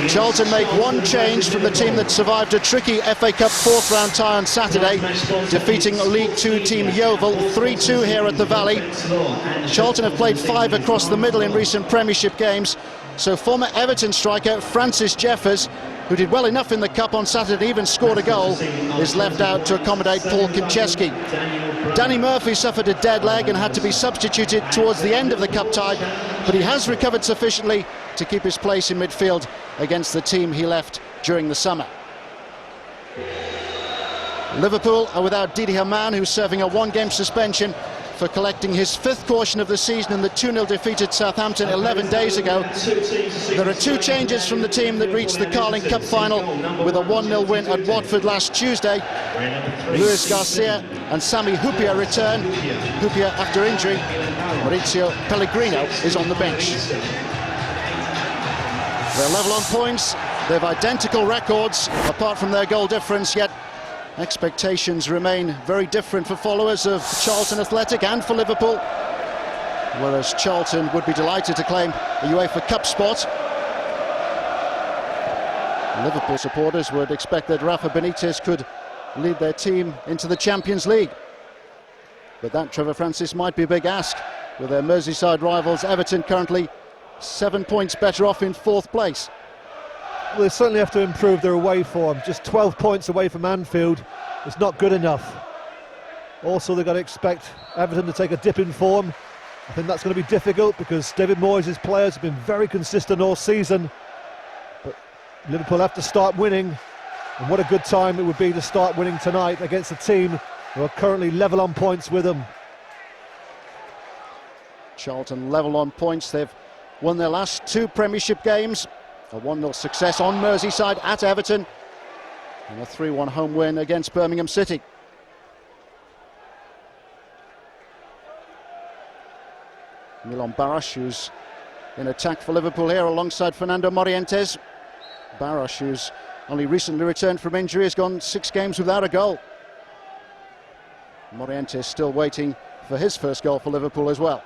Charlton make one change from the team that survived a tricky FA Cup fourth-round tie on Saturday, defeating League Two team Euell 3-2 here at the Valley. Charlton have played 5 across the middle in recent Premiership games, so former Everton striker Francis Jeffers, who did well enough in the Cup on Saturday, even scored a goal, is left out to accommodate Paul Konchesky. Danny Murphy suffered a dead leg and had to be substituted towards the end of the Cup tie, but he has recovered sufficiently to keep his place in midfield against the team he left during the summer. Liverpool are without Didi Hamann, who's serving a one-game suspension for collecting his 5th caution of the season in the 2-0 defeat at Southampton 11 days ago. There are 2 changes from the team that reached the Carling Cup final with a 1-0 win at Watford last Tuesday. Luis Garcia and Sami Hyypla return. Hyypla after injury. Maurizio Pellegrino is on the bench. They're level on points. They have identical records apart from their goal difference, yet expectations remain very different for followers of Charlton Athletic and for Liverpool. Whereas Charlton would be delighted to claim a UEFA Cup spot, Liverpool supporters would expect that Rafa Benitez could lead their team into the Champions League. But that, Trevor Francis, might be a big ask, with their Merseyside rivals Everton currently 7 points better off in 4th place. Well, they certainly have to improve their away form. Just 12 points away from Anfield is not good enough. Also, they've got to expect Everton to take a dip in form. I think that's going to be difficult because David Moyes' players have been very consistent all season. But Liverpool have to start winning, and what a good time it would be to start winning tonight against a team who are currently level on points with them. Charlton level on points. They've won their last 2 Premiership games. A 1-0 success on Merseyside at Everton, and a 3-1 home win against Birmingham City. Milan Baros, who's in attack for Liverpool here alongside Fernando Morientes. Baros, who's only recently returned from injury, has gone 6 games without a goal. Morientes still waiting for his first goal for Liverpool as well.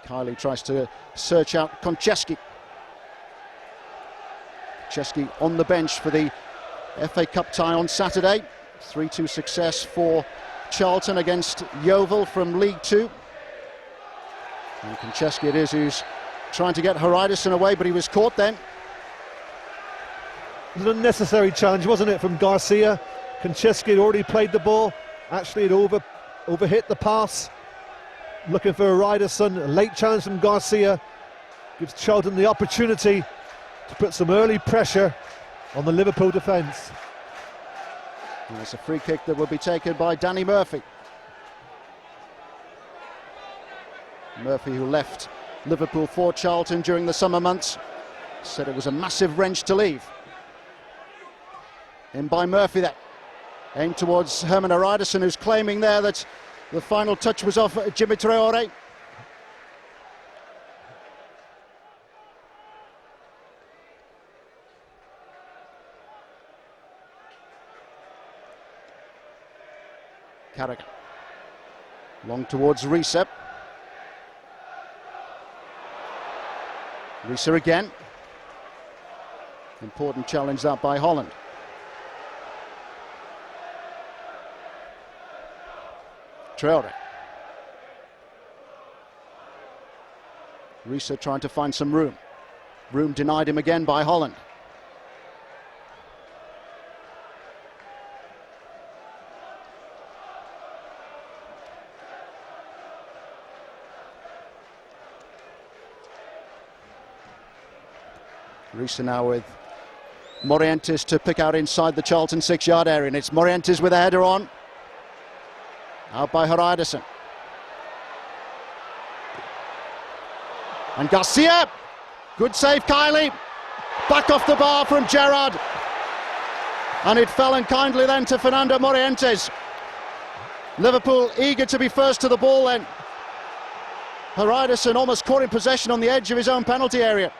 Kiely tries to search out Konchesky. Konchesky on the bench for the FA Cup tie on Saturday. 3-2 success for Charlton against Euell from League Two. And Konchesky it is who's trying to get Hreldarsson away, but he was caught then. It was an unnecessary challenge, wasn't it, from Garcia? Konchesky had already played the ball. Actually, it overhit the pass. Looking for Hreldarsson, a late challenge from Garcia gives Charlton the opportunity to put some early pressure on the Liverpool defence. And it's a free kick that will be taken by Danny Murphy. Murphy, who left Liverpool for Charlton during the summer months, said it was a massive wrench to leave. In by Murphy then, aimed towards Herman Hreldarsson, who's claiming there that the final touch was off Jimmy Traore. Carragher. Long towards Riise. Riise again. Important challenge that by Holland. Traore. Riise trying to find some room. Room denied him again by Holland. Riise now with Morientes to pick out inside the Charlton 6-yard area, and it's Morientes with a header on. Out by Hreldarsson. And Garcia. Good save, Kiely. Back off the bar from Gerrald. And it fell in kindly then to Fernando Morientes. Liverpool eager to be first to the ball then. Hreldarsson almost caught in possession on the edge of his own penalty area.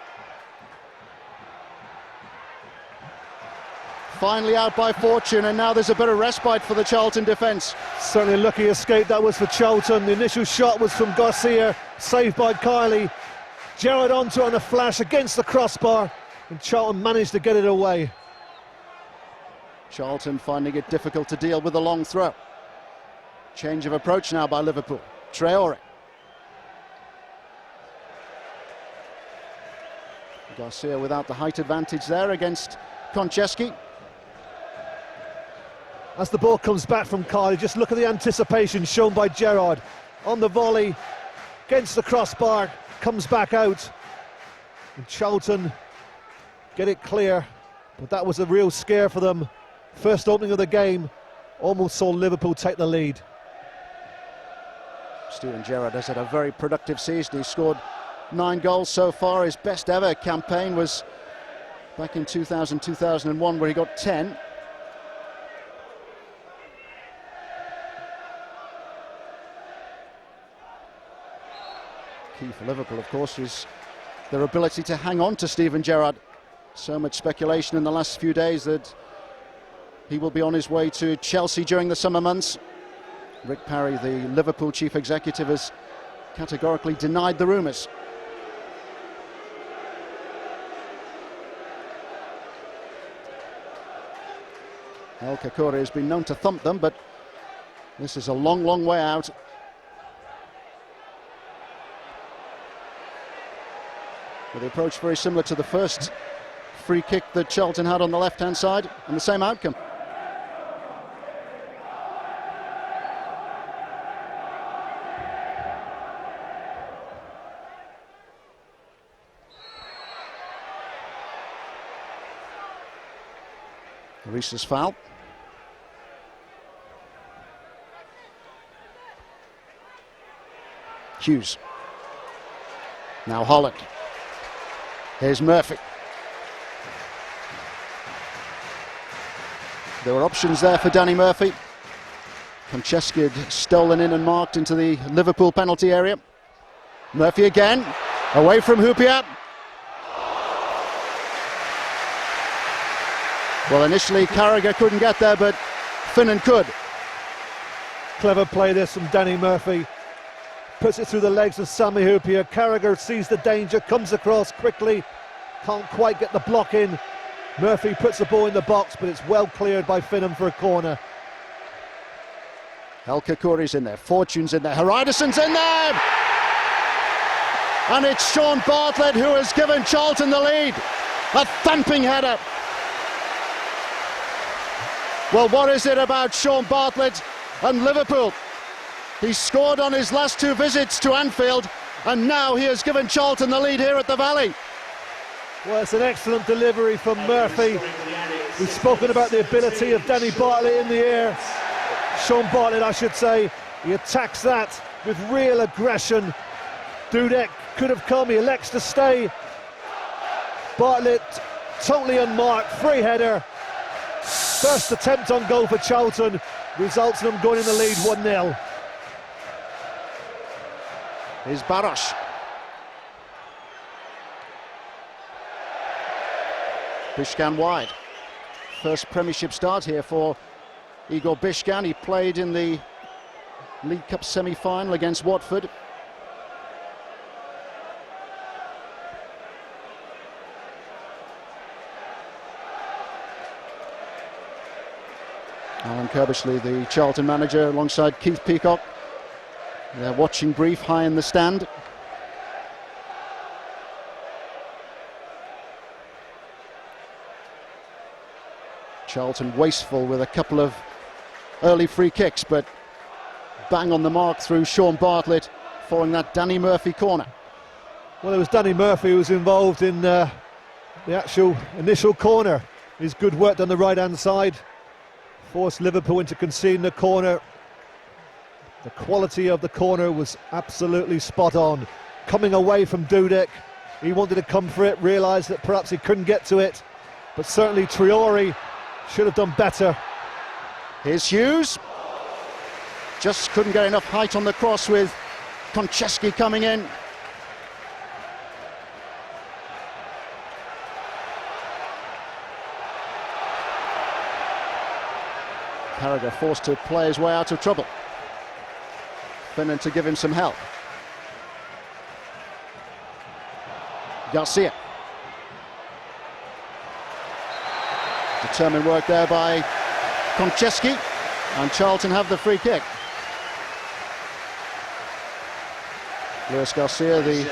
finally out by fortune, and now there's a bit of respite for the Charlton defence. Certainly a lucky escape that was for Charlton. The initial shot was from Garcia, saved by Kiely. Gerrald onto it on a flash against the crossbar, and Charlton managed to get it away. Charlton finding it difficult to deal with the long throw. Change of approach now by Liverpool. Traore. Garcia without the height advantage there against Konchesky. As the ball comes back from Kiely, just look at the anticipation shown by Gerrald on the volley against the crossbar, comes back out, and Charlton get it clear, but that was a real scare for them. First opening of the game, almost saw Liverpool take the lead. Steven Gerrard has had a very productive season. He's scored 9 goals so far. His best ever campaign was back in 2000-2001 where he got 10. Key for Liverpool, of course, is their ability to hang on to Steven Gerrard. So much speculation in the last few days that he will be on his way to Chelsea during the summer months. Rick Parry, the Liverpool chief executive, has categorically denied the rumours. Karkouri has been known to thump them, but this is a long, long way out. With the approach very similar to the first free kick that Charlton had on the left-hand side, and the same outcome. Riise's foul. Hughes. Now Holland. Here's Murphy. There were options there for Danny Murphy. Konchesky had stolen in and marked into the Liverpool penalty area. Murphy again, away from Hyypla. Well, initially Carragher couldn't get there, but Finnan could. Clever play this from Danny Murphy. Puts it through the legs of Sami Hyypla. Carragher sees the danger, comes across quickly, can't quite get the block in. Murphy puts the ball in the box, but it's well cleared by Finnan for a corner. Karkouri's in there, Fortune's in there, Hreldarsson's in there! And it's Sean Bartlett who has given Charlton the lead. A thumping header. Well, what is it about Sean Bartlett and Liverpool? He scored on his last 2 visits to Anfield, and now he has given Charlton the lead here at the Valley. Well, it's an excellent delivery from Murphy. We've spoken about the ability of Danny Bartlett in the air. Sean Bartlett, I should say. He attacks that with real aggression. Dudek could have come, he elects to stay. Bartlett totally unmarked, free header. First attempt on goal for Charlton, results in them going in the lead 1-0. Here's Baros. Biscan wide. First Premiership start here for Igor Biscan. He played in the League Cup semi-final against Watford. Alan Kirbishley, the Charlton manager, alongside Keith Peacock. They're watching brief high in the stand. Charlton wasteful with a couple of early free kicks, but bang on the mark through Sean Bartlett following that Danny Murphy corner. Well, it was Danny Murphy who was involved in the actual initial corner. His good work on the right-hand side forced Liverpool into conceding the corner. The quality of the corner was absolutely spot on. Coming away from Dudek, he wanted to come for it, realised that perhaps he couldn't get to it, but certainly Traore should have done better. Here's Hughes. Just couldn't get enough height on the cross with Konchesky coming in. Carragher forced to play his way out of trouble. Finnan to give him some help. Garcia. Determined work there by Konchesky, and Charlton have the free kick. Garcia, the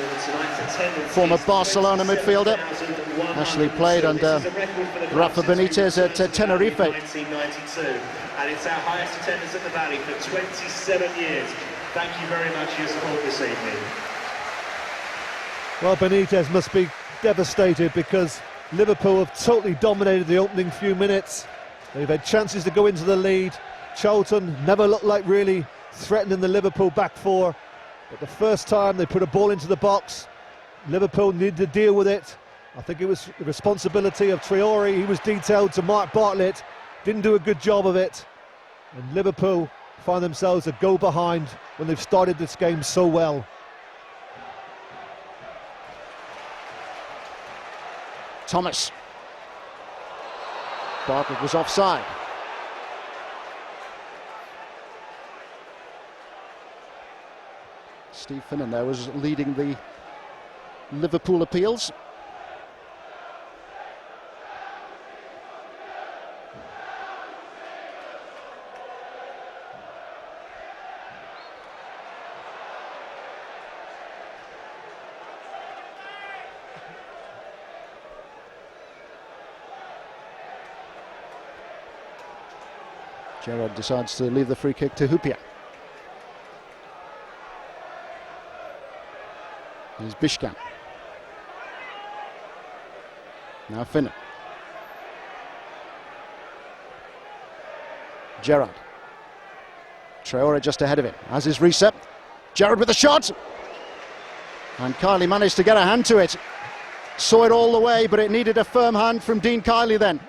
former Barcelona midfielder, actually played under Rafa Benitez at Tenerife. 1992, and it's our highest attendance at the Valley for 27 years. Thank you very much for your support this evening. Well, Benitez must be devastated because Liverpool have totally dominated the opening few minutes. They've had chances to go into the lead. Charlton never looked like really threatening the Liverpool back four. But the first time they put a ball into the box, Liverpool needed to deal with it. I think it was the responsibility of Traore. He was detailed to mark Bartlett, didn't do a good job of it. And Liverpool find themselves a goal behind when they've started this game so well. Thomas. Bartlett was offside. Steve Finnan there was leading the Liverpool appeals. Gerrald decides to leave the free kick to Hyypla. Here's Biscan. Now Finnan. Gerrald. Traore just ahead of him, as is Riise. Gerrald with a shot! And Kiely managed to get a hand to it. Saw it all the way, but it needed a firm hand from Dean Kiely then.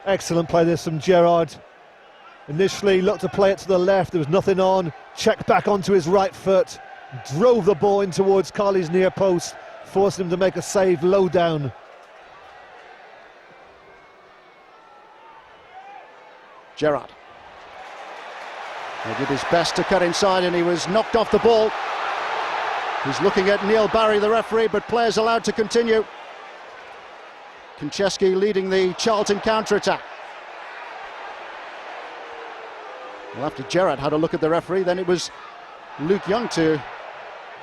Excellent play this from Gerrald. Initially looked to play it to the left, there was nothing on. Checked back onto his right foot. Drove the ball in towards Kiely's near post, forced him to make a save low down. Gerrald. He did his best to cut inside and he was knocked off the ball. He's looking at Neale Barry, the referee, but players allowed to continue. Konchesky leading the Charlton counter-attack. Well, after Gerrard had a look at the referee, then it was Luke Young to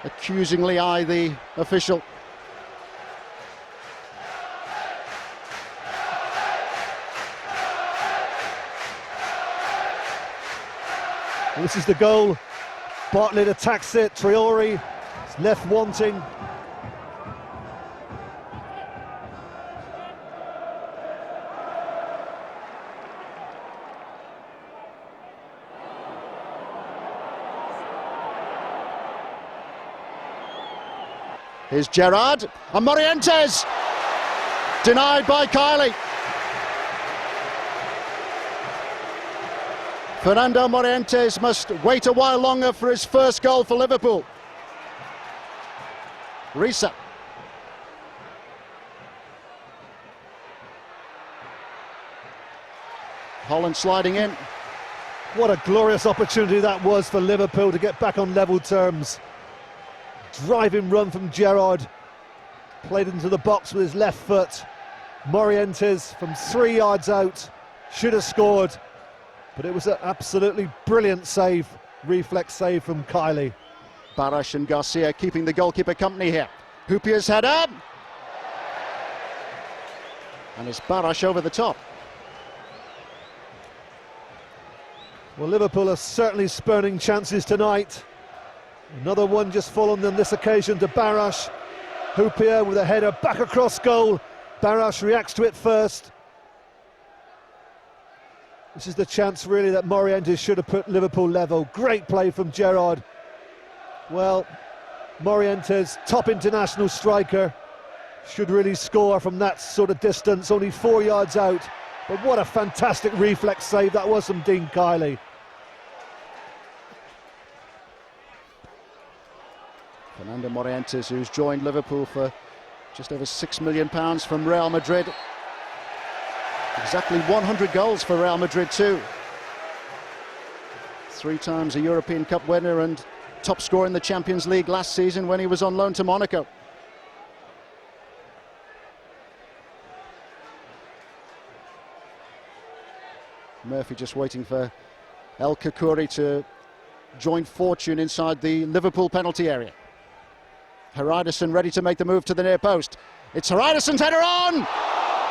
accusingly eye the official. And this is the goal. Bartlett attacks it. Traore is left wanting. Here's Gerrard, and Morientes! Denied by Kiely. Fernando Morientes must wait a while longer for his first goal for Liverpool. Riise. Holland sliding in. What a glorious opportunity that was for Liverpool to get back on level terms. Driving run from Gerrard, played into the box with his left foot. Morientes from 3 yards out, should have scored, but it was an absolutely brilliant save, reflex save from Kiely. Baros and Garcia keeping the goalkeeper company here. Hyypla's header, and it's Baros over the top. Well, Liverpool are certainly spurning chances tonight. Another one just fallen on this occasion to Baros. Hyypla with a header back across goal. Baros reacts to it first. This is the chance really that Morientes should have put Liverpool level. Great play from Gerrard. Well, Morientes, top international striker, should really score from that sort of distance, only 4 yards out. But what a fantastic reflex save that was from Dean Kiely. Fernando Morientes, who's joined Liverpool for just over £6 million from Real Madrid. Exactly 100 goals for Real Madrid too. 3 times a European Cup winner and top scorer in the Champions League last season when he was on loan to Monaco. Murphy just waiting for Karkouri to join Fortune inside the Liverpool penalty area. Hreldarsson ready to make the move to the near post. It's Hreldarsson's header on!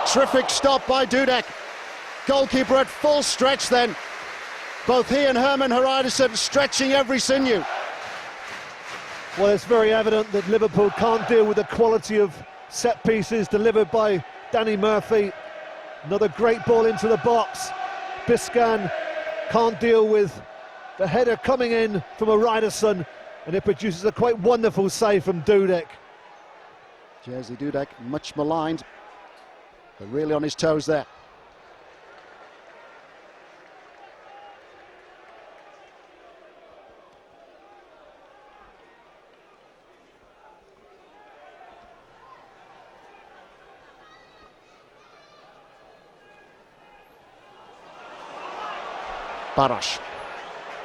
Terrific stop by Dudek. Goalkeeper at full stretch then. Both he and Herman Hreldarsson stretching every sinew. Well, it's very evident that Liverpool can't deal with the quality of set pieces delivered by Danny Murphy. Another great ball into the box. Biscan can't deal with the header coming in from Hreldarsson, and it produces a quite wonderful save from Dudek. Jerzy Dudek, much maligned, but really on his toes there. Baros.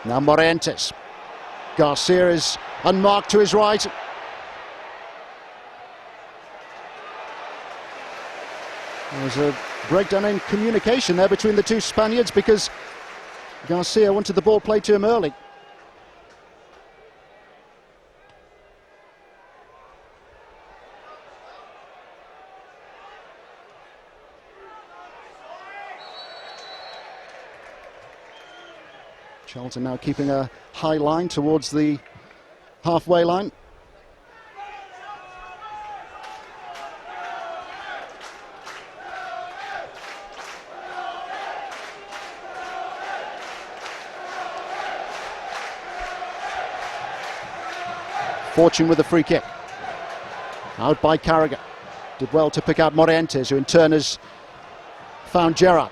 Now Morientes. Garcia is unmarked to his right. There's a breakdown in communication there between the two Spaniards because Garcia wanted the ball played to him early. Charlton now keeping a high line towards the halfway line. Fortune with the free kick. Out by Carragher. Did well to pick out Morientes, who in turn has found Gerrald.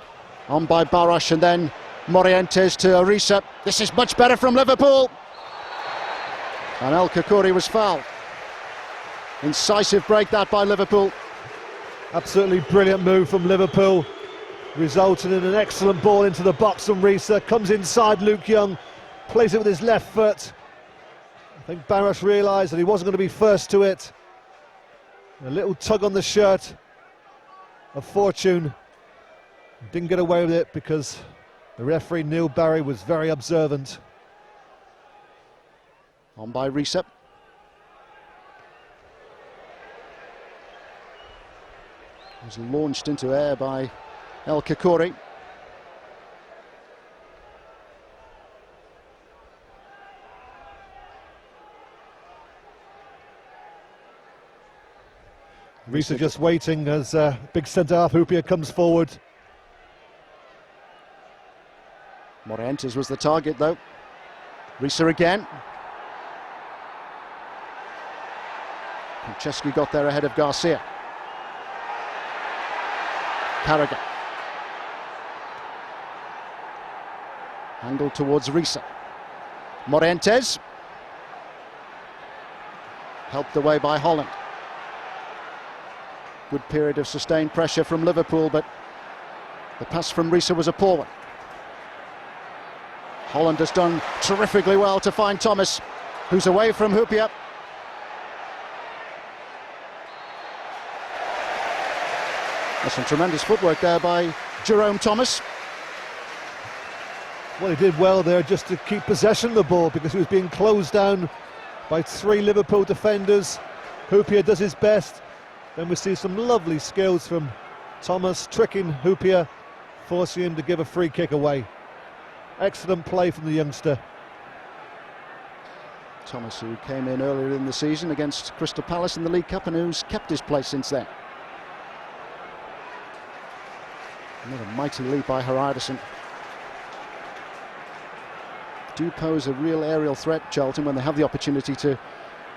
On by Baros and then Morientes to Riise. This is much better from Liverpool. And Karkouri was fouled. Incisive break that by Liverpool. Absolutely brilliant move from Liverpool, resulting in an excellent ball into the box from Riise. Comes inside Luke Young, plays it with his left foot. I think Baros realised that he wasn't going to be first to it. A little tug on the shirt of Fortune. Didn't get away with it because the referee, Neale Barry, was very observant. On by Riise. Was launched into air by Karkouri. Riise just waiting as big centre-half Hyypla comes forward. Morientes was the target though. Riise again. Konchesky got there ahead of Garcia. Carragher. Angled towards Riise. Morientes. Helped away by Holland. Good period of sustained pressure from Liverpool, but the pass from Riise was a poor one. Holland has done terrifically well to find Thomas, who's away from Hyypla. There's some tremendous footwork there by Jerome Thomas. Well, he did well there just to keep possession of the ball because he was being closed down by 3 Liverpool defenders. Hyypla does his best. Then we see some lovely skills from Thomas, tricking Hyypla, forcing him to give a free kick away. Excellent play from the youngster. Thomas, who came in earlier in the season against Crystal Palace in the League Cup and who's kept his place since then. Another mighty leap by Hreldarsson. Do pose a real aerial threat, Charlton, when they have the opportunity to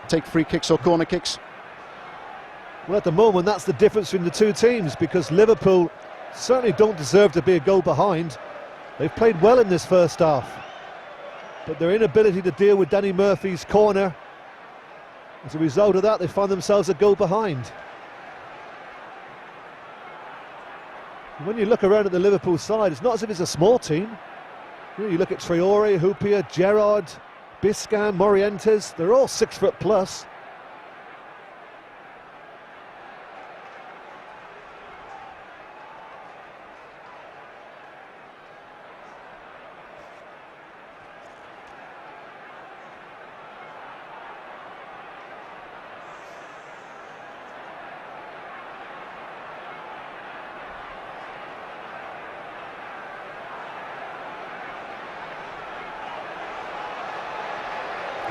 take free kicks or corner kicks. Well, at the moment, that's the difference between the two teams because Liverpool certainly don't deserve to be a goal behind. They've played well in this first half, but their inability to deal with Danny Murphy's corner, as a result of that, they find themselves a goal behind. When you look around at the Liverpool side, it's not as if it's a small team. You look at Traore, Hyypla, Gerrald, Biscan, Morientes, they're all 6 foot plus.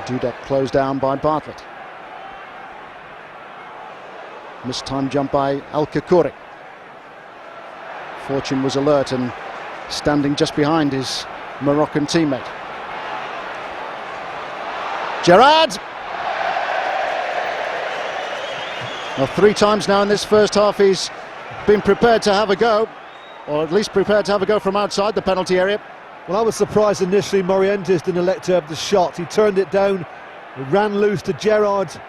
Dudek closed down by Bartlett. Missed time jump by Karkouri. Fortune was alert and standing just behind his Moroccan teammate. Gerrald! Well, 3 times now in this first half he's been prepared to have a go, or at least prepared to have a go from outside the penalty area. Well, I was surprised initially Morientes didn't elect to have the shot. He turned it down, he ran loose to Gerrald,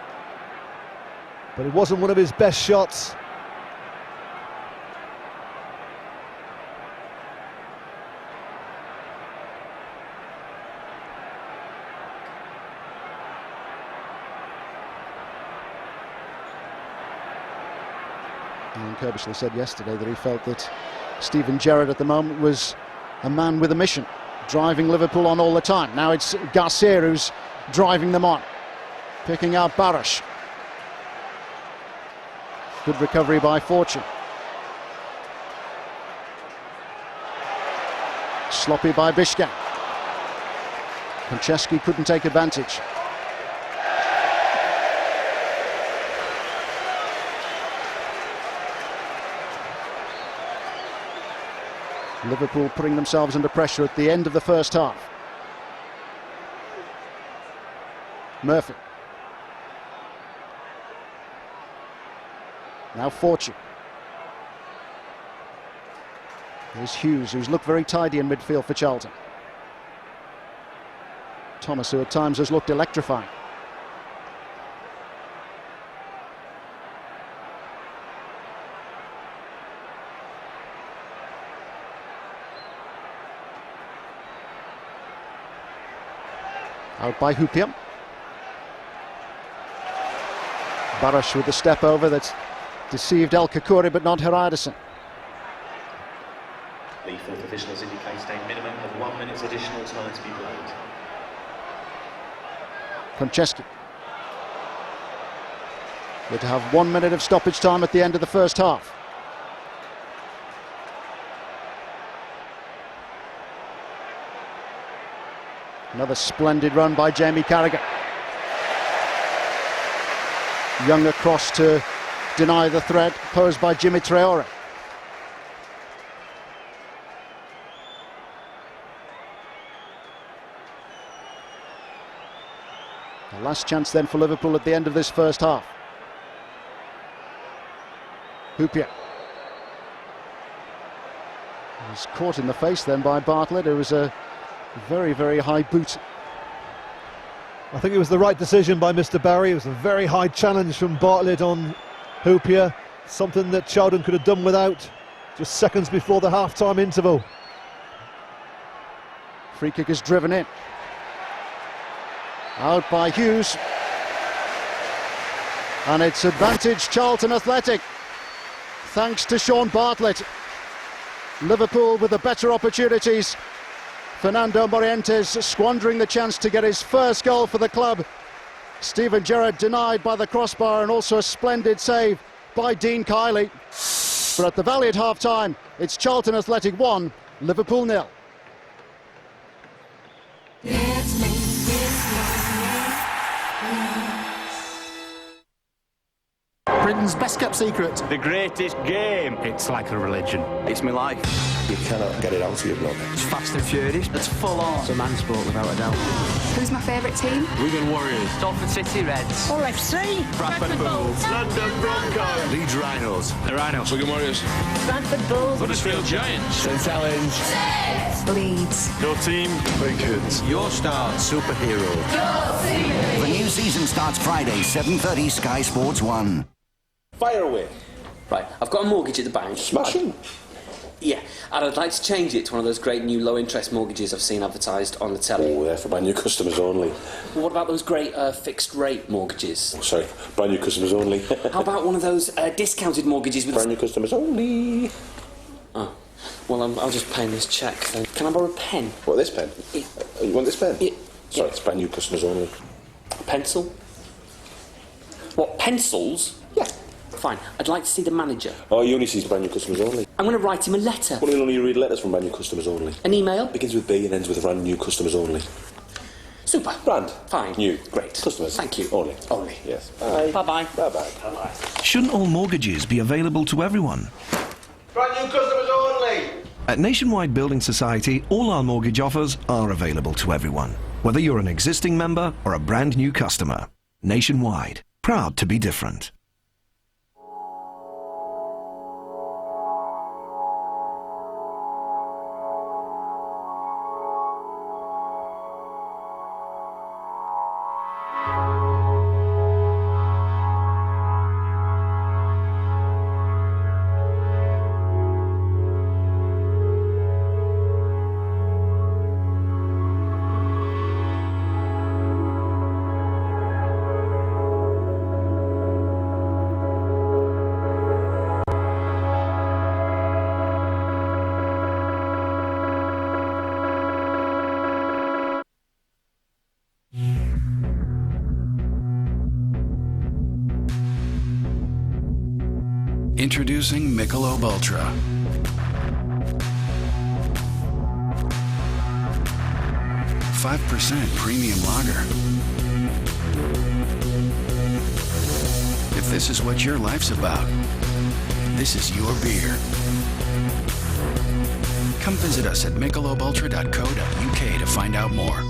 but it wasn't one of his best shots. And Kiely said yesterday that he felt that Steven Gerrard at the moment was a man with a mission, driving Liverpool on all the time. Now it's Garcia who's driving them on, picking out Baros. Good recovery by Fortune. Sloppy by Biscan. Konchesky couldn't take advantage. Liverpool putting themselves under pressure at the end of the first half. Murphy. Now Fortune. Here's Hughes, who's looked very tidy in midfield for Charlton. Thomas, who at times has looked electrifying. Out by Hyypla. Baros with the step over that deceived Karkouri but not Hreldarsson. The fourth official has indicated a minimum of 1 minute's additional time to be played. Konchesky would have 1 minute of stoppage time at the end of the first half. Another splendid run by Jamie Carragher. Young across to deny the threat posed by Jimmy Traore. The last chance then for Liverpool at the end of this first half. Hyypla. Was caught in the face then by Bartlett. It was a very, very high boot. I think it was the right decision by Mr. Barry. It was a very high challenge from Bartlett on Hyypla, something that Charlton could have done without just seconds before the half-time interval. Free kick is driven in. Out by Hughes. And it's advantage Charlton Athletic, thanks to Sean Bartlett. Liverpool with the better opportunities. Fernando Morientes squandering the chance to get his first goal for the club. Steven Gerrard denied by the crossbar, and also a splendid save by Dean Kiely. But at the Valley at half-time, it's Charlton Athletic 1, Liverpool 0. Britain's best kept secret. The greatest game. It's like a religion. It's my life. You cannot get it out of your blood. It's fast and furious. It's full on. It's a man's sport without a doubt. Who's my favourite team? Wigan Warriors. Salford City Reds. All FC. Bradford Bulls. London Broncos. Leeds Rhinos. The Rhinos. Wigan Warriors. Bradford Bulls. Huddersfield Giants. St Helens. Leeds. Your team. Wicked. Your star. Superhero. The new season starts Friday, 7:30, Sky Sports 1. Fire away. Right, I've got a mortgage at the bank. Smashing. Yeah, and I'd like to change it to one of those great new low-interest mortgages I've seen advertised on the telly. Oh, they're for brand new customers only. Well, what about those great fixed-rate mortgages? Oh, sorry, brand new customers only. How about one of those discounted mortgages with... Brand new customers only. Oh, well, I'll just pay this cheque then. Can I borrow a pen? What, this pen? Yeah. You want this pen? Yeah. Sorry, it's brand new customers only. A pencil? What, pencils? Yeah. Fine, I'd like to see the manager. Oh, he only sees brand new customers only. I'm going to write him a letter. Well, he'll only read letters from brand new customers only. An email? Begins with B and ends with brand new customers only. Super. Brand. Fine. New. Great. Customers. Thank you. Only. Only. Yes. Bye. Bye-bye. Bye-bye. Bye-bye. Shouldn't all mortgages be available to everyone? Brand new customers only! At Nationwide Building Society, all our mortgage offers are available to everyone, whether you're an existing member or a brand new customer. Nationwide. Proud to be different. Introducing Michelob Ultra. .5% premium lager. If this is what your life's about, this is your beer. Come visit us at michelobultra.co.uk to find out more.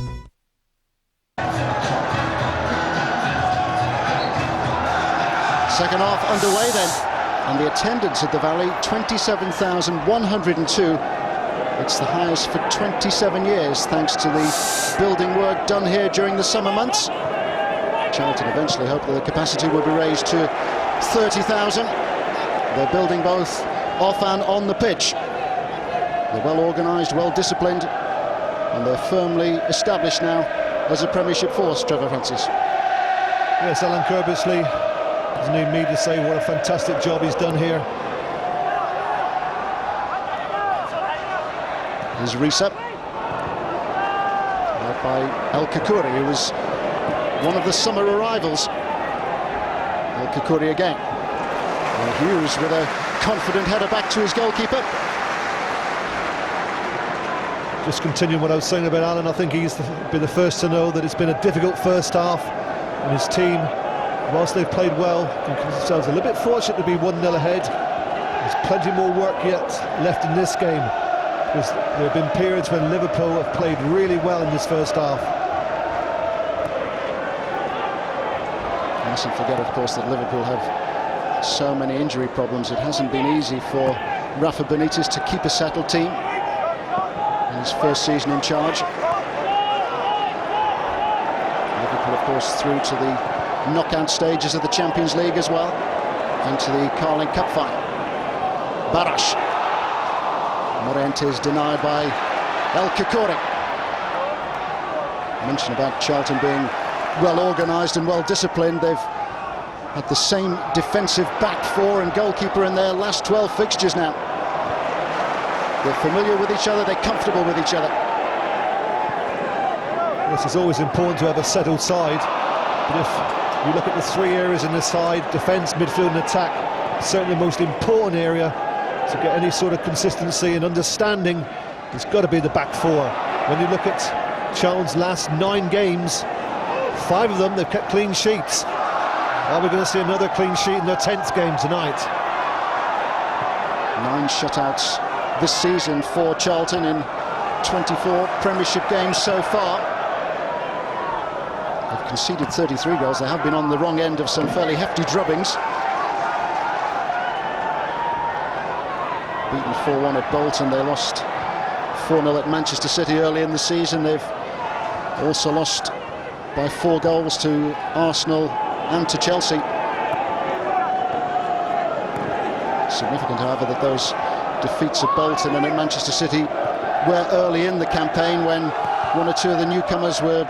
Second half underway then, and the attendance at the Valley, 27,102. It's the highest for 27 years, thanks to the building work done here during the summer months. Charlton eventually hoped that the capacity would be raised to 30,000. They're building both off and on the pitch. They're well organised, well disciplined, and they're firmly established now as a Premiership force, Trevor Francis. Yes, Alan Curbishley, doesn't need me to say what a fantastic job he's done here. Here's Riise, led by Karkouri, who was one of the summer arrivals. Karkouri again. And Hughes with a confident header back to his goalkeeper. Just continuing what I was saying about Alan, I think he's been the first to know that it's been a difficult first half, and his team, whilst they've played well, think themselves a little bit fortunate to be 1-0 ahead. There's plenty more work yet left in this game, because there have been periods when Liverpool have played really well in this first half. You mustn't forget, of course, that Liverpool have so many injury problems. It hasn't been easy for Rafa Benitez to keep a settled team in his first season in charge. Liverpool, of course, through to the knockout stages of the Champions League as well, and to the Carling Cup final. Baros. Morientes denied by Karkouri. Mention about Charlton being well organised and well disciplined. They've had the same defensive back four and goalkeeper in their last 12 fixtures now. They're familiar with each other, they're comfortable with each other. Yes, it's always important to have a settled side, but if you look at the three areas in the side, defence, midfield and attack, certainly the most important area to get any sort of consistency and understanding has got to be the back four. When you look at Charlton's last 9 games, 5 of them they've kept clean sheets. Are we going to see another clean sheet in their 10th game tonight? 9 shutouts this season for Charlton in 24 Premiership games so far. They've conceded 33 goals. They have been on the wrong end of some fairly hefty drubbings. Beaten 4-1 at Bolton. They lost 4-0 at Manchester City early in the season. They've also lost by 4 goals to Arsenal and to Chelsea. Significant, however, that those defeats at Bolton and at Manchester City were early in the campaign, when one or two of the newcomers were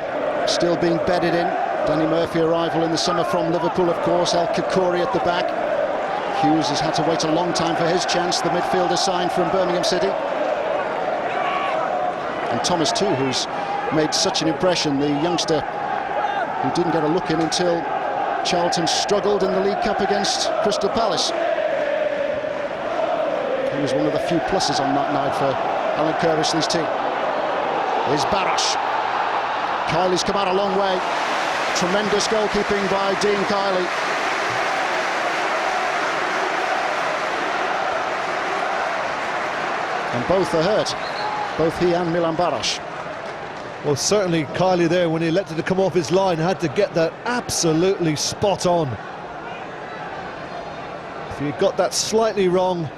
still being bedded in. Danny Murphy, arrival in the summer from Liverpool, of course. Karkouri at the back. Hughes has had to wait a long time for his chance, the midfielder signed from Birmingham City. And Thomas too, who's made such an impression, the youngster who didn't get a look in until Charlton struggled in the League Cup against Crystal Palace. He was one of the few pluses on that night for Alan Kerbishley's team. Here's Baros. Kiely's come out a long way. Tremendous goalkeeping by Dean Kiely. And both are hurt, both he and Milan Baros. Well, certainly Kiely there, when he elected to come off his line, had to get that absolutely spot on. If he got that slightly wrong,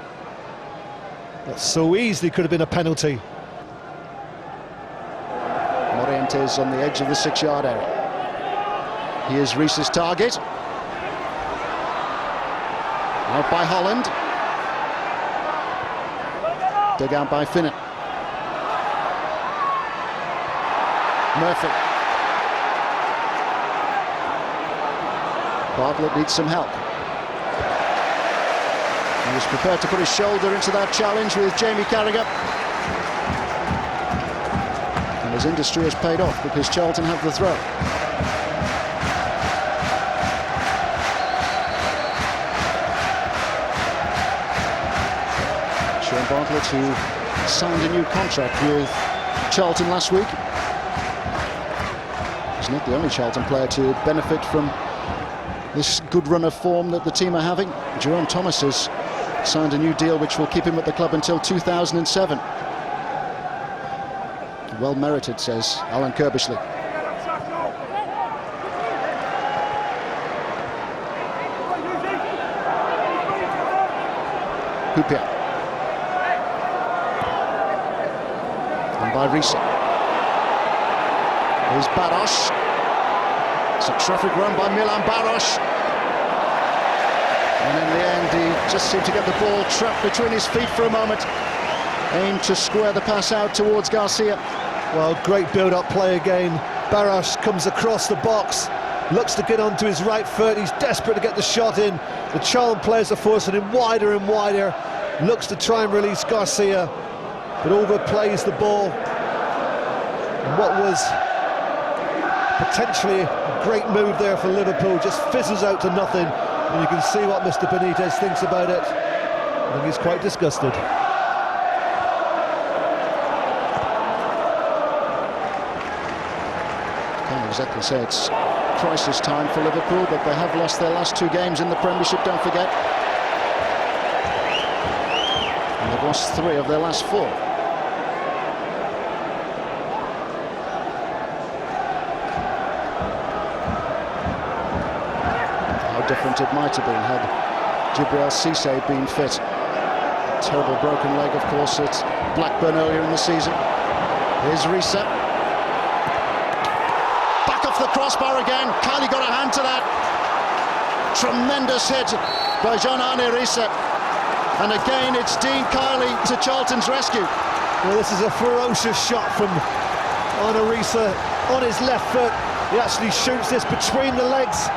that so easily could have been a penalty. Morientes on the edge of the 6-yard area. Here's Riise's target. Out by Holland. Dug out by Finnan. Murphy. Bartlett needs some help. He was prepared to put his shoulder into that challenge with Jamie Carragher. And his industry has paid off, because Charlton have the throw. Sean Bartlett, who signed a new contract with Charlton last week. He's not the only Charlton player to benefit from this good run of form that the team are having. Jerome Thomas has signed a new deal which will keep him at the club until 2007. Well merited, says Alan Kerbishley. Hyypla. And by Riise. Here's Baros. It's a terrific run by Milan Baros. And in the end, he just seemed to get the ball trapped between his feet for a moment. Aimed to square the pass out towards Garcia. Well, great build-up play again. Baros comes across the box, looks to get onto his right foot. He's desperate to get the shot in. The Charlton players are forcing him wider and wider. Looks to try and release Garcia, but overplays the ball. And what was potentially a great move there for Liverpool just fizzles out to nothing. And you can see what Mr. Benitez thinks about it. I think he's quite disgusted. Can't exactly say it's crisis time for Liverpool, but they have lost their last 2 games in the Premiership, don't forget. And they've lost 3 of their last 4. Different it might have been had Gibril Cisse been fit. A terrible broken leg, of course, at Blackburn earlier in the season. Here's Riise. Back off the crossbar again. Kiely got a hand to that. Tremendous hit by Jean-Arne Riise. And again, it's Dean Kiely to Charlton's rescue. Well, this is a ferocious shot from Arne Riise on his left foot. He actually shoots this between the legs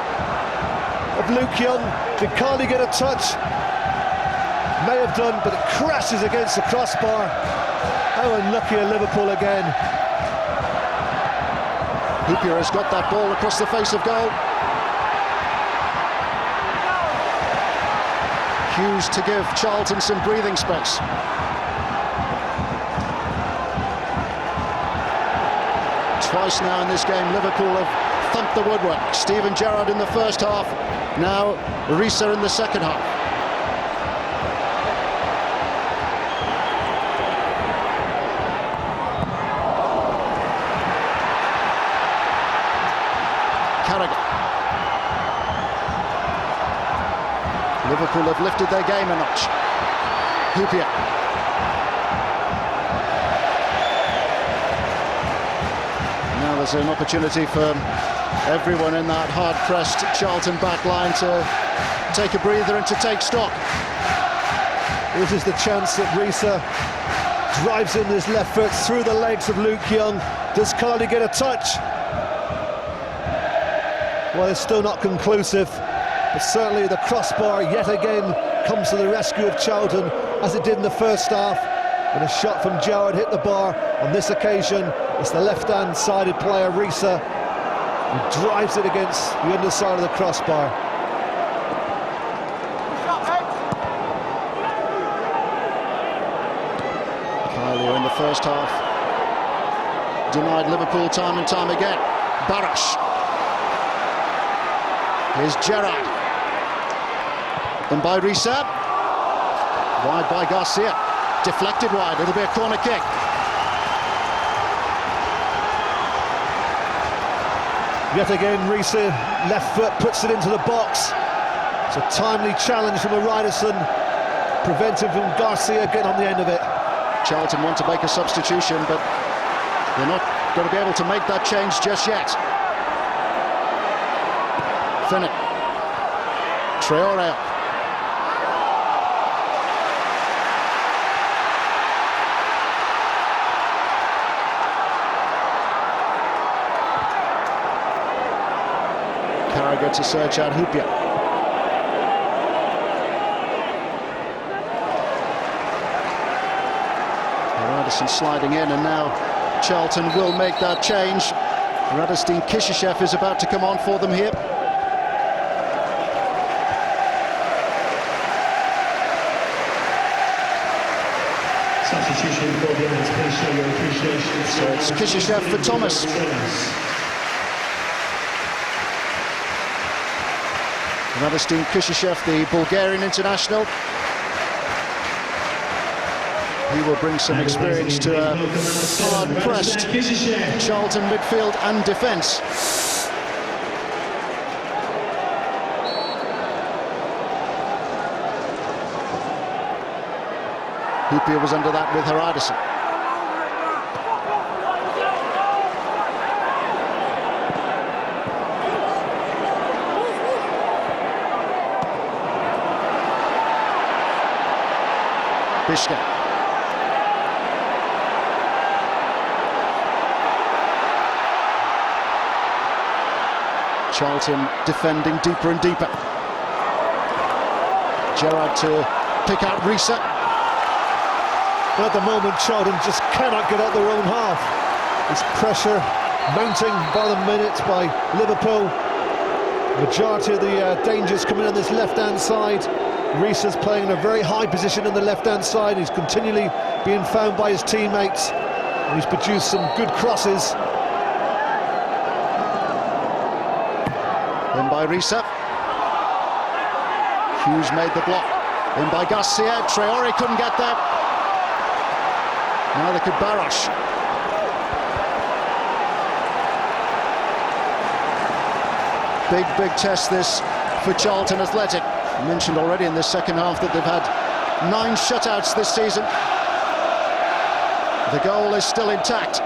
of Luke Young. Did Kiely get a touch? May have done, but it crashes against the crossbar. How unlucky are Liverpool again. Hyypla has got that ball across the face of goal. Hughes to give Charlton some breathing space. Twice now in this game, Liverpool have thumped the woodwork. Steven Gerrard in the first half, now Riise in the second half. Carragher. Liverpool have lifted their game a notch. Hyypla. Now there's an opportunity for everyone in that hard-pressed Charlton back line to take a breather and to take stock. This is the chance that Riise drives in his left foot through the legs of Luke Young. Does Kiely get a touch? Well, it's still not conclusive, but certainly the crossbar yet again comes to the rescue of Charlton, as it did in the first half, when a shot from Gerrald hit the bar. On this occasion, it's the left-hand sided player Riise who drives it against the underside of the crossbar. Kiely in the first half denied Liverpool time and time again. Baros. Here's Gerrald. And by Riise. Wide by Garcia. Deflected wide. It'll be a corner kick. Yet again, Riise, left foot, puts it into the box. It's a timely challenge from Hreldarsson, preventing from Garcia getting on the end of it. Charlton want to make a substitution, but they're not going to be able to make that change just yet. Finnan. Traore up. Carragher to search out Hyypla. Andersen sliding in, and now Charlton will make that change. Kishishev is about to come on for them here. Substitution for the minutes, please show your appreciation. So it's Kishishev for Thomas. Kishishev, the Bulgarian international. He will bring some experience to a hard-pressed Charlton midfield and defence. Hyypla was under that with Hreldarsson. Biscan. Charlton defending deeper and deeper. Gerrald to pick out Riise. But at the moment, Charlton just cannot get out their own half. It's pressure mounting by the minutes by Liverpool. Majority of the dangers coming on this left-hand side. Riise is playing in a very high position on the left-hand side. He's continually being found by his teammates. And he's produced some good crosses. In by Riise. Hughes made the block. In by Garcia. Traore couldn't get there. Neither could Baros. Big test this for Charlton Athletic. I mentioned already in the second half that they've had 9 shutouts this season. The goal is still intact.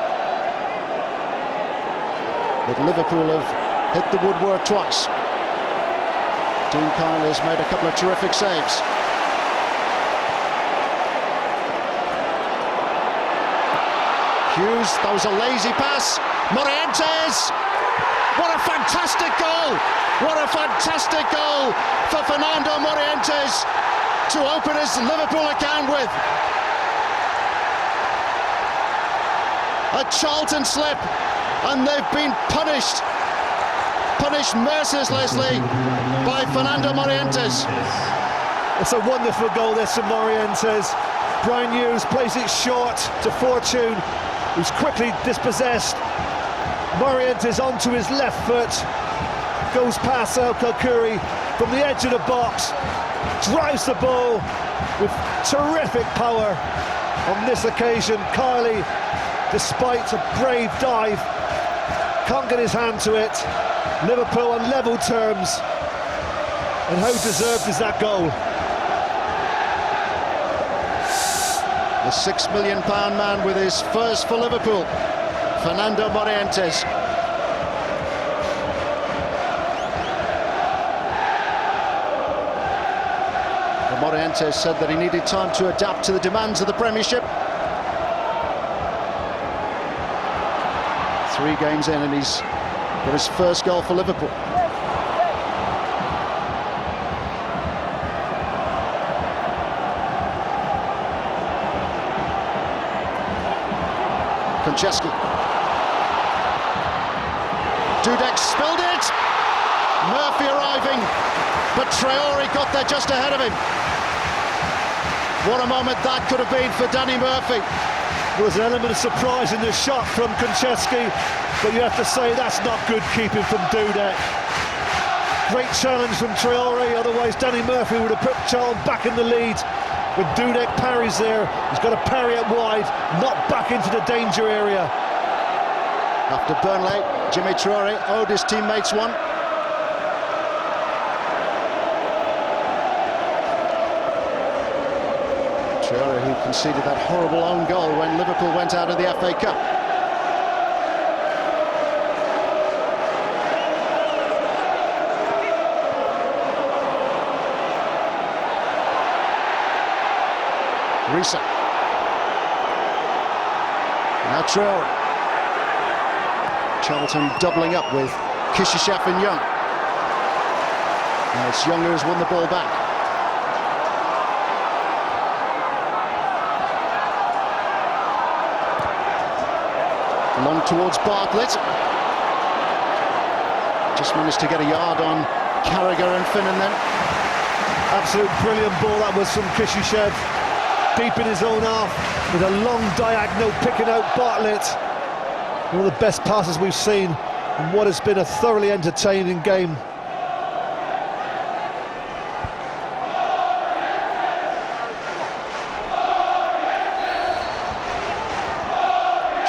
But Liverpool have hit the woodwork twice. Kiely has made a couple of terrific saves. Hughes, that was a lazy pass. Morientes! What a fantastic goal! What a fantastic goal for Fernando Morientes to open his Liverpool account with. A Charlton slip, and they've been punished mercilessly by Fernando Morientes. It's a wonderful goal this from Morientes. Brian Hughes plays it short to Fortune, who's quickly dispossessed. Morientes onto his left foot, goes past Karkouri from the edge of the box, drives the ball with terrific power. On this occasion, Kiely, despite a brave dive, can't get his hand to it. Liverpool on level terms, and how deserved is that goal? The £6 million man with his first for Liverpool, Fernando Morientes. Morientes said that he needed time to adapt to the demands of the Premiership. 3 games in and he's got his first goal for Liverpool. Konchesky. Dudek spilled it! Murphy arriving, but Traore got there just ahead of him. What a moment that could have been for Danny Murphy. There was an element of surprise in the shot from Konchesky, but you have to say that's not good keeping from Dudek. Great challenge from Traore, otherwise Danny Murphy would have put Charlton back in the lead. When Dudek parries there, he's got to parry it wide, not back into the danger area. After Bartlett, Jimmy Traore owed his teammates one. Traore, who conceded that horrible own goal when Liverpool went out of the FA Cup. Riise. Now Traore. Charlton doubling up with Kishishev and Young. Now it's Young who has won the ball back. Long towards Bartlett. Just managed to get a yard on Carragher and Finnan then. Absolute brilliant ball that was from Kishishev. Deep in his own half with a long diagonal picking out Bartlett. One of the best passes we've seen in what has been a thoroughly entertaining game.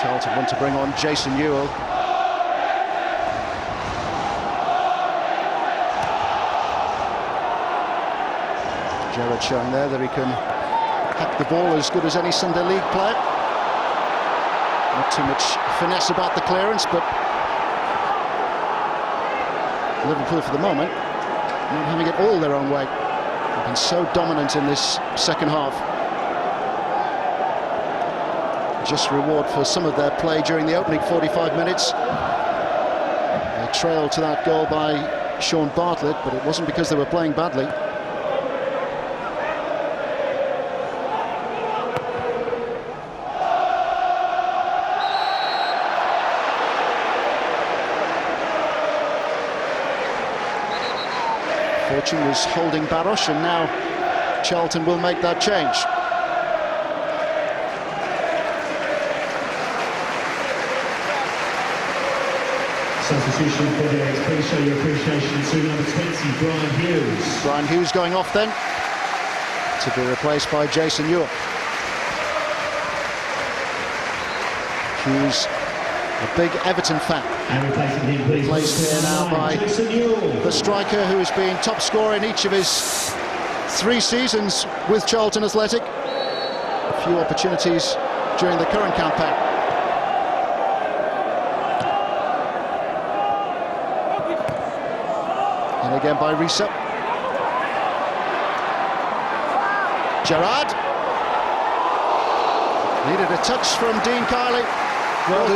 Charlton want to bring on Jason Euell. Gerrald showing there that he can hack the ball as good as any Sunday League player. Not too much finesse about the clearance, but Liverpool for the moment not having it all their own way. They've been so dominant in this second half. Just reward for some of their play during the opening 45 minutes. They trailed to that goal by Sean Bartlett, but it wasn't because they were playing badly. Fortune was holding Baros, and now Charlton will make that change. Substitution for the please show your appreciation to number 20, Brian Hughes. Brian Hughes going off then, to be replaced by Jason Euell. Hughes, a big Everton fan. And replacing him, please. Replaced here now by the striker who has been top scorer in each of his 3 seasons with Charlton Athletic. A few opportunities during the current campaign. And again by Riise. Gerrald. Needed a touch from Dean Kiely. Well,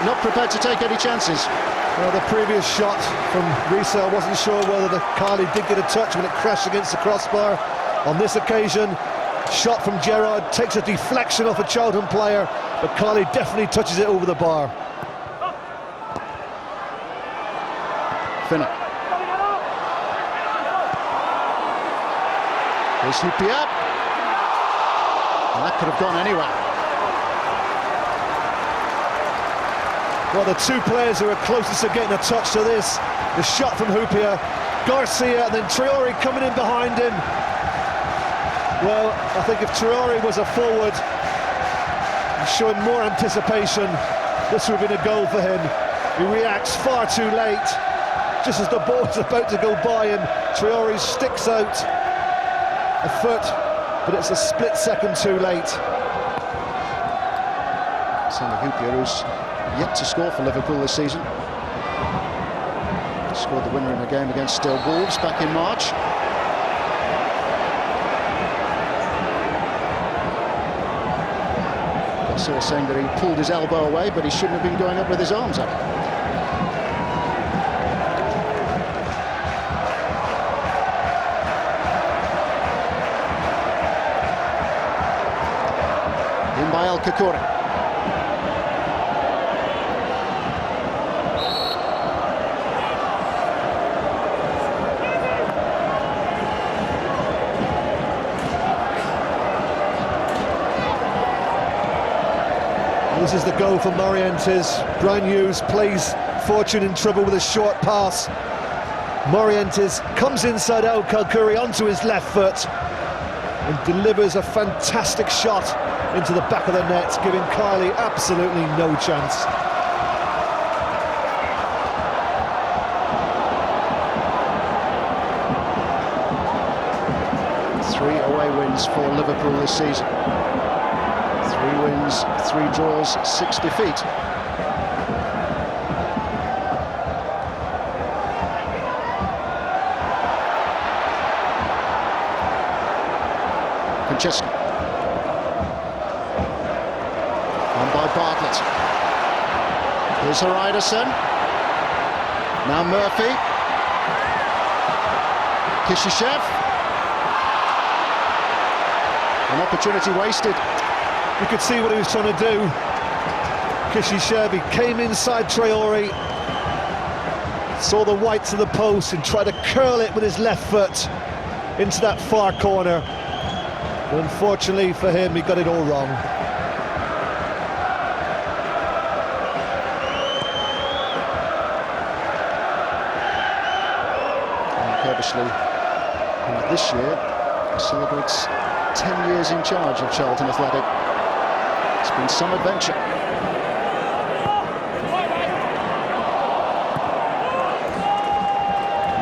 not prepared to take any chances. Well, the previous shot from Riise, I wasn't sure whether the Kiely did get a touch when it crashed against the crossbar. On this occasion, shot from Gerrald takes a deflection off a Charlton player, but Kiely definitely touches it over the bar. Finnan. Here's Hyypla. And that could have gone anywhere. Well, the 2 players who are closest to getting a touch to this, the shot from Hyypla, Garcia, and then Traore coming in behind him. Well, I think if Traore was a forward, showing more anticipation, this would have been a goal for him. He reacts far too late. Just as the ball's about to go by him, Traore sticks out a foot, but it's a split second too late. Hyypla, who's yet to score for Liverpool this season. Scored the winner in a game against Wolves back in March. Garcia saying that he pulled his elbow away, but he shouldn't have been going up with his arms up. In by Karkouri. This is the goal for Morientes. Brian Hughes plays Fortune in trouble with a short pass. Morientes comes inside out Karkouri onto his left foot and delivers a fantastic shot into the back of the net, giving Kiely absolutely no chance. Three away wins for Liverpool this season. 3 wins, 3 draws, 6 defeat. Konchesky. On by Bartlett. Here's Hreldarsson. Now Murphy. Kishishev. An opportunity wasted. You could see what he was trying to do. Kishishev, he came inside Traore, saw the whites of the post and tried to curl it with his left foot into that far corner. But unfortunately for him, he got it all wrong. And Kerbishley, who this year celebrates 10 years in charge of Charlton Athletic. It's been some adventure.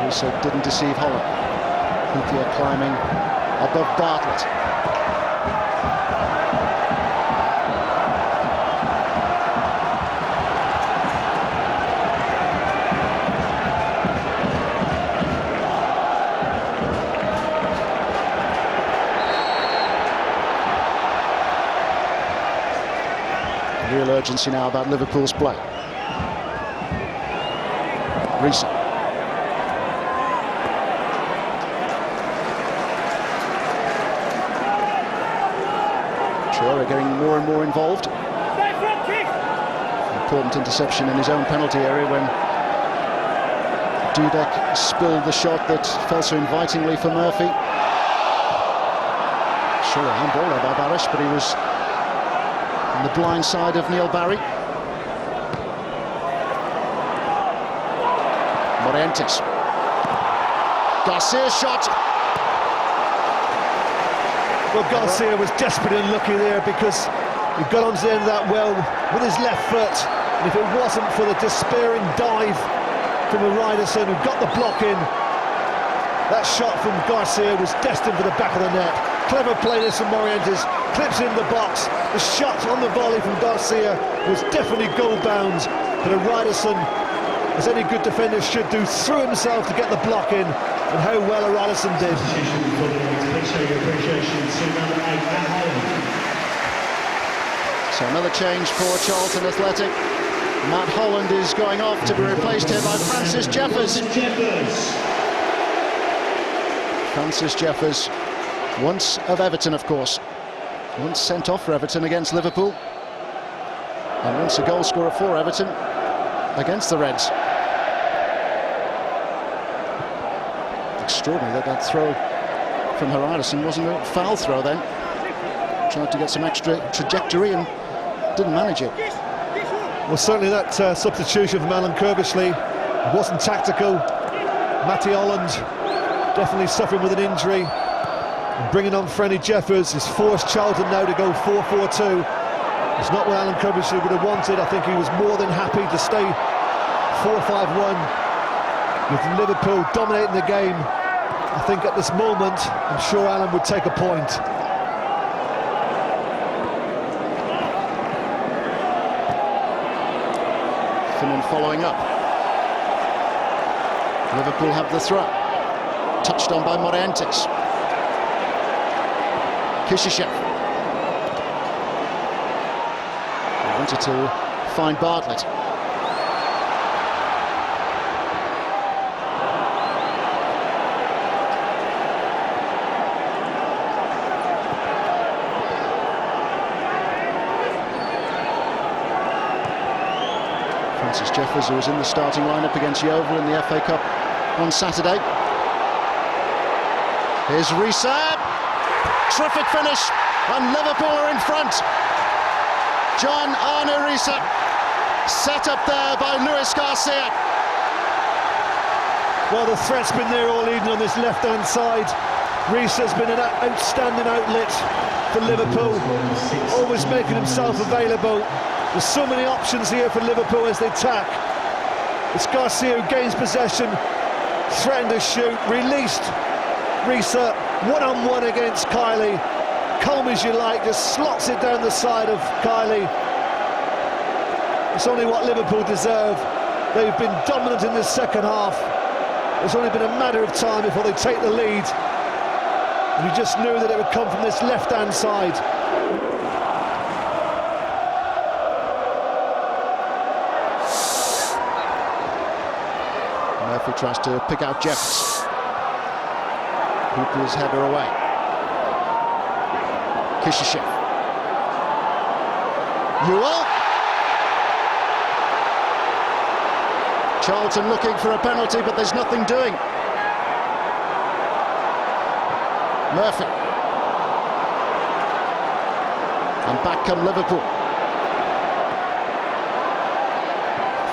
Riise didn't deceive Holland. Hyypla climbing above Bartlett. Real urgency now about Liverpool's play. Riise. Traore getting more and more involved. Important interception in his own penalty area when Dudek spilled the shot that fell so invitingly for Murphy. Sure, handball there by Baros, but he was on the blind side of Neale Barry. Morientes. Garcia's shot. Well, Garcia was desperate and lucky there because he got onto the end of that well with his left foot. And if it wasn't for the despairing dive from Hreldarsson, who got the block in, that shot from Garcia was destined for the back of the net. Clever play this from Morientes, clips in the box. The shot on the volley from Garcia was definitely goal bound, but Hreldarsson, as any good defender should do, threw himself to get the block in, and how well Hreldarsson did. So another change for Charlton Athletic. Matt Holland is going off to be replaced here by Francis Jeffers. Francis Jeffers, once of Everton, of course. Once sent off for Everton against Liverpool. And once a goal scorer for Everton against the Reds. Extraordinary that throw from Hreldarsson wasn't a foul throw then. Tried to get some extra trajectory and didn't manage it. Well, certainly that substitution from Alan Kerbishley wasn't tactical. Matty Holland definitely suffering with an injury. And bringing on Franny Jeffers has forced Charlton now to go 4-4-2. It's not what Alan Kerbishley would have wanted. I think he was more than happy to stay 4-5-1 with Liverpool dominating the game. I think at this moment, I'm sure Alan would take a point. Finnan following up. Liverpool have the throw. Touched on by Morientes. Kishishev. wanted to find Bartlett. Jeffers, who was in the starting lineup against Euell in the FA Cup on Saturday. Here's Riise, terrific finish, and Liverpool are in front. Riise, set up there by Luis Garcia. Well, the threat's been there all evening on this left-hand side. Riise has been an outstanding outlet for Liverpool, always making himself available. There's so many options here for Liverpool as they attack. It's Garcia who gains possession, threatened to shoot, released Riise one-on-one against Kiely. Comb as you like, just slots it down the side of Kiely. It's only what Liverpool deserve. They've been dominant in this second half. It's only been a matter of time before they take the lead. And you just knew that it would come from this left-hand side. Murphy tries to pick out Jeffers. Hyypla's header away. Kishishev. Euell. Charlton looking for a penalty, but there's nothing doing. Murphy. And back come Liverpool.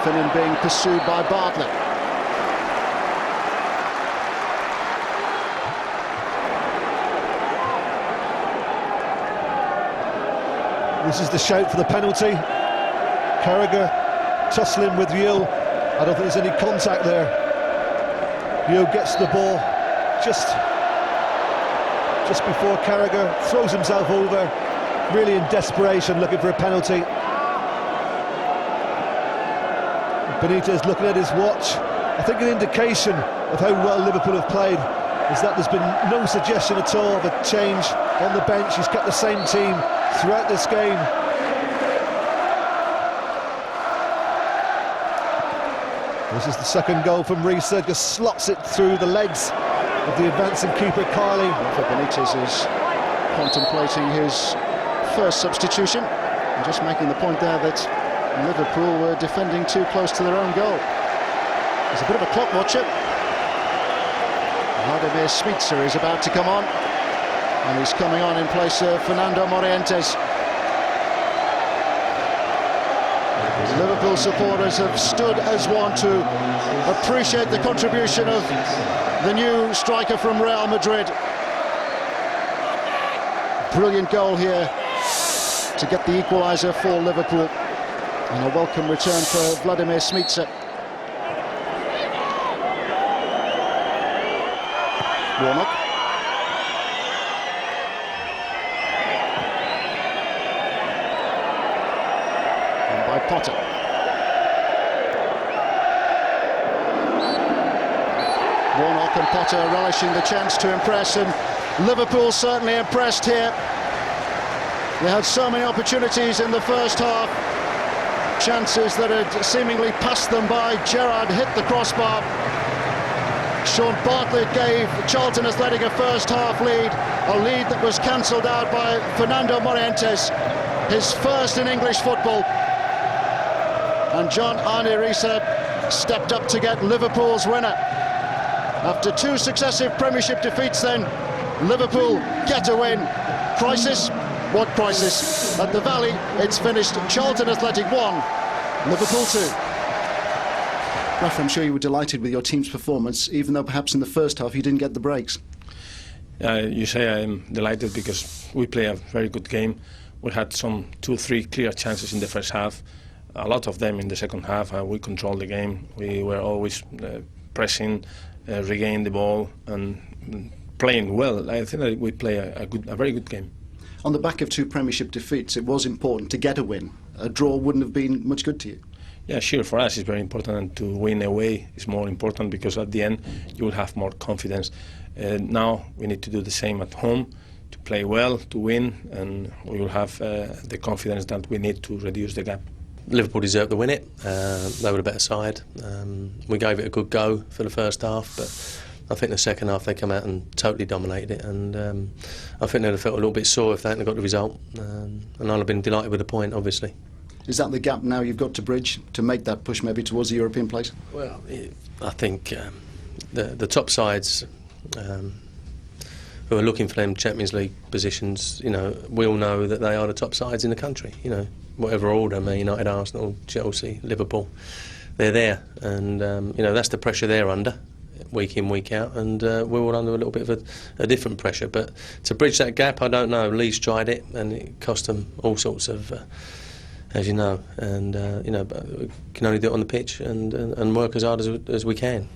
Finnan being pursued by Bartlett. This is the shout for the penalty. Carragher tussling with Euell. I don't think there's any contact there. Euell gets the ball just before Carragher throws himself over, really in desperation, looking for a penalty. Benitez looking at his watch. I think an indication of how well Liverpool have played is that there's been no suggestion at all of a change on the bench. He's kept the same team throughout this game. This is the second goal from Riise, just slots it through the legs of the advancing keeper Kiely. Benitez is contemplating his first substitution and just making the point there that Liverpool were defending too close to their own goal. There's a bit of a clock watcher. Smicer is about to come on, and he's coming on in place of Fernando Morientes. Liverpool supporters have stood as one to appreciate the contribution of the new striker from Real Madrid. Brilliant goal here to get the equaliser for Liverpool, and a welcome return for Vladimir Smicer. Warnock. And by Potter. Warnock and Potter relishing the chance to impress, and Liverpool certainly impressed here. They had so many opportunities in the first half, chances that had seemingly passed them by. Gerrald hit the crossbar. Sean Bartlett gave Charlton Athletic a first half lead, a lead that was cancelled out by Fernando Morientes, his first in English football. And Riise stepped up to get Liverpool's winner. After two successive Premiership defeats then, Liverpool get a win. Crisis? What crisis? At the Valley, it's finished Charlton Athletic 1, Liverpool 2. Raf, I'm sure you were delighted with your team's performance, even though perhaps in the first half you didn't get the breaks. You say I'm delighted because we play a very good game. We had some 2-3 clear chances in the first half, a lot of them in the second half. We controlled the game. We were always pressing, regaining the ball and playing well. I think that we play a very good game. On the back of two Premiership defeats, it was important to get a win. A draw wouldn't have been much good to you. Yeah, sure, for us it's very important, and to win away is more important because at the end you will have more confidence. Now we need to do the same at home play well, to win, and we will have the confidence that we need to reduce the gap. Liverpool deserved to win it. They were the better side. We gave it a good go for the first half, but I think the second half they come out and totally dominated it, and I think they'd have felt a little bit sore if they hadn't got the result, and I'd have been delighted with the point, obviously. Is that the gap now you've got to bridge to make that push maybe towards the European place? Well, I think the top sides who are looking for them Champions League positions, you know, we all know that they are the top sides in the country, you know, whatever order, Man United, Arsenal, Chelsea, Liverpool, they're there, and you know, that's the pressure they're under week in, week out, and we're all under a little bit of a different pressure. But to bridge that gap, I don't know. Leeds tried it, and it cost them all sorts of, as you know, and you know, but we can only do it on the pitch and work as hard as we can.